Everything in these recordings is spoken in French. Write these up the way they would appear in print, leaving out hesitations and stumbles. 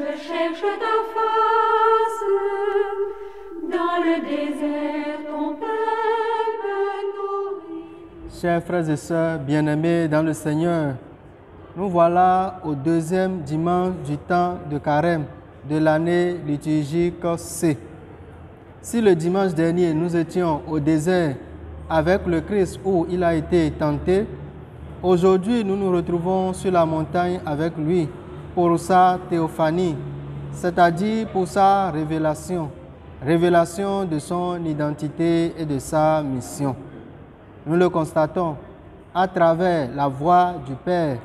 cherche ta face, dans le désert ton peuple nourrit. Chers frères et sœurs bien-aimés dans le Seigneur, nous voilà au deuxième dimanche du temps de Carême de l'année liturgique C. Si le dimanche dernier nous étions au désert avec le Christ où il a été tenté, aujourd'hui nous nous retrouvons sur la montagne avec lui pour sa théophanie, c'est-à-dire pour sa révélation de son identité et de sa mission. Nous le constatons à travers la voix du Père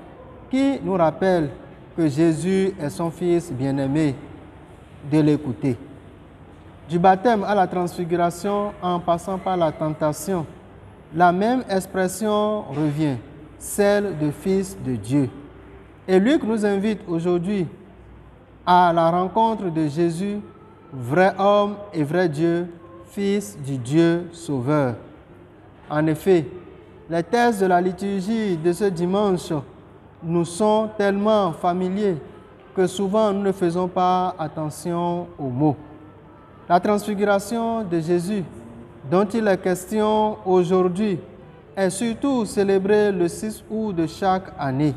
qui nous rappelle que Jésus est son Fils bien-aimé, de l'écouter. Du baptême à la transfiguration en passant par la tentation, la même expression revient, celle de Fils de Dieu. Et Luc nous invite aujourd'hui à la rencontre de Jésus, vrai homme et vrai Dieu, Fils du Dieu Sauveur. En effet, les textes de la liturgie de ce dimanche nous sont tellement familiers que souvent nous ne faisons pas attention aux mots. La transfiguration de Jésus, dont il est question aujourd'hui, est surtout célébrée le 6 août de chaque année.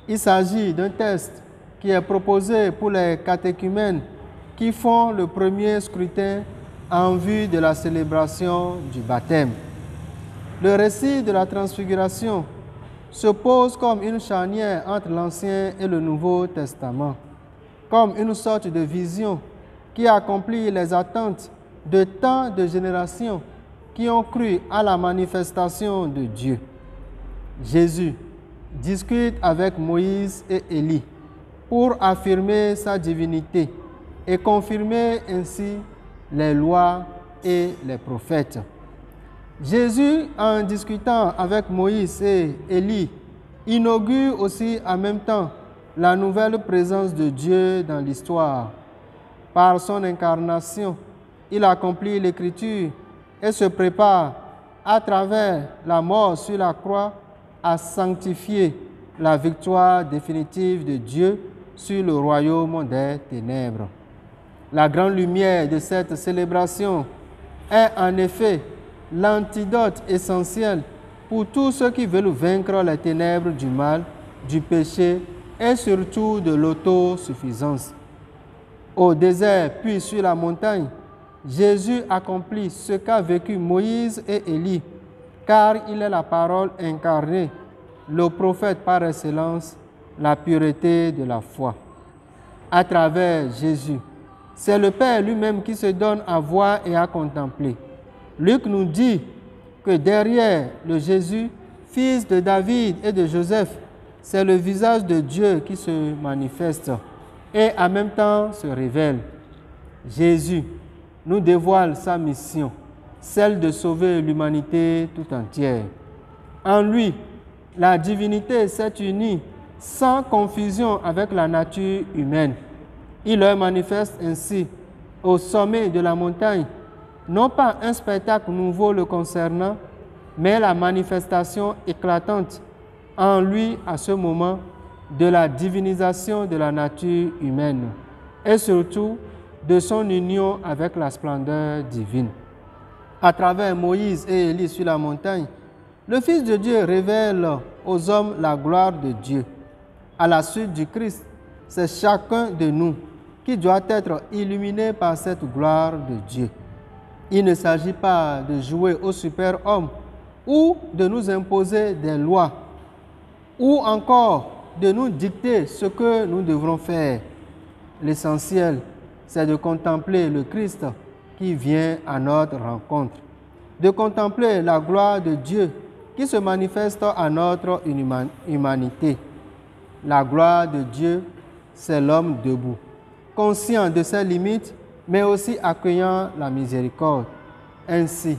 Il s'agit d'un texte qui est proposé pour les catéchumènes qui font le premier scrutin en vue de la célébration du baptême. Le récit de la transfiguration se pose comme une charnière entre l'Ancien et le Nouveau Testament, comme une sorte de vision qui accomplit les attentes de tant de générations qui ont cru à la manifestation de Dieu. Jésus discute avec Moïse et Élie pour affirmer sa divinité et confirmer ainsi les lois et les prophètes. Jésus, en discutant avec Moïse et Élie, inaugure aussi en même temps la nouvelle présence de Dieu dans l'histoire. Par son incarnation, il accomplit l'Écriture et se prépare, à travers la mort sur la croix, à sanctifier la victoire définitive de Dieu sur le royaume des ténèbres. La grande lumière de cette célébration est en effet l'antidote essentiel pour tous ceux qui veulent vaincre les ténèbres du mal, du péché et surtout de l'autosuffisance. Au désert puis sur la montagne, Jésus accomplit ce qu'a vécu Moïse et Élie, car il est la parole incarnée, le prophète par excellence, la pureté de la foi. À travers Jésus, c'est le Père lui-même qui se donne à voir et à contempler. Luc nous dit que derrière le Jésus, fils de David et de Joseph, c'est le visage de Dieu qui se manifeste et en même temps se révèle. Jésus nous dévoile sa mission, celle de sauver l'humanité tout entière. En lui, la divinité s'est unie sans confusion avec la nature humaine. Il leur manifeste ainsi, au sommet de la montagne, non pas un spectacle nouveau le concernant, mais la manifestation éclatante en lui à ce moment de la divinisation de la nature humaine et surtout de son union avec la splendeur divine. À travers Moïse et Élie sur la montagne, le Fils de Dieu révèle aux hommes la gloire de Dieu. À la suite du Christ, c'est chacun de nous qui doit être illuminé par cette gloire de Dieu. Il ne s'agit pas de jouer au super-homme ou de nous imposer des lois ou encore de nous dicter ce que nous devrons faire. L'essentiel, c'est de contempler le Christ qui vient à notre rencontre, de contempler la gloire de Dieu qui se manifeste à notre humanité. La gloire de Dieu, c'est l'homme debout, conscient de ses limites, mais aussi accueillant la miséricorde. Ainsi,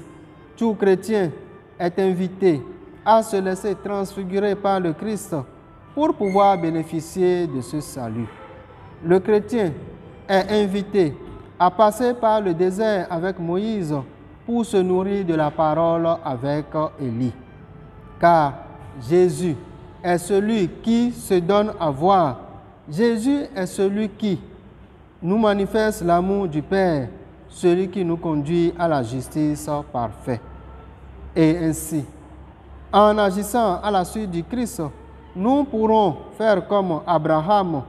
tout chrétien est invité à se laisser transfigurer par le Christ pour pouvoir bénéficier de ce salut. Le chrétien est invité à passer par le désert avec Moïse pour se nourrir de la parole avec Élie. Car Jésus est celui qui se donne à voir Jésus est celui qui nous manifeste l'amour du Père, celui qui nous conduit à la justice parfaite. Et ainsi, en agissant à la suite du Christ, nous pourrons faire comme Abraham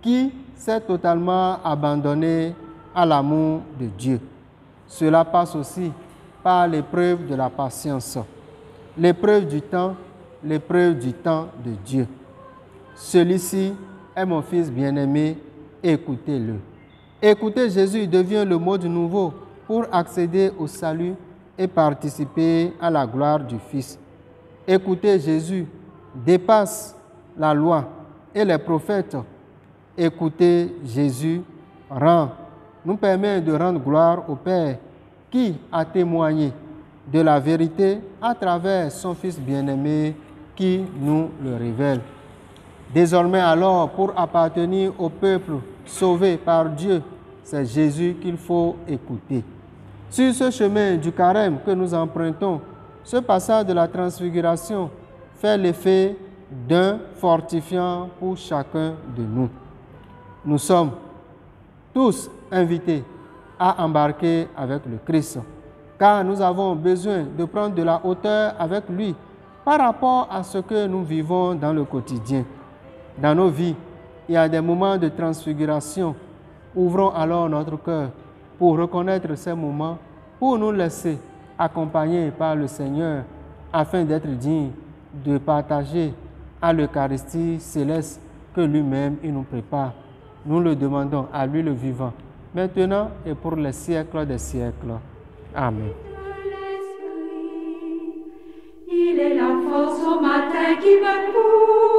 qui s'est totalement abandonné à l'amour de Dieu. Cela passe aussi par l'épreuve de la patience, l'épreuve du temps de Dieu. Celui-ci est mon Fils bien-aimé, écoutez-le. Écouter Jésus devient le mode nouveau pour accéder au salut et participer à la gloire du Fils. Écouter Jésus dépasse la loi et les prophètes. Écouter Jésus nous permet de rendre gloire au Père qui a témoigné de la vérité à travers son Fils bien-aimé qui nous le révèle. Désormais alors, pour appartenir au peuple sauvé par Dieu, c'est Jésus qu'il faut écouter. Sur ce chemin du carême que nous empruntons, ce passage de la transfiguration fait l'effet d'un fortifiant pour chacun de nous. Nous sommes tous invités à embarquer avec le Christ, car nous avons besoin de prendre de la hauteur avec lui par rapport à ce que nous vivons dans le quotidien. Dans nos vies, il y a des moments de transfiguration. Ouvrons alors notre cœur pour reconnaître ces moments, pour nous laisser accompagner par le Seigneur afin d'être dignes de partager à l'Eucharistie céleste que lui-même il nous prépare. Nous le demandons à lui le vivant, maintenant et pour les siècles des siècles. Amen. Il est la force au matin qui me pousse.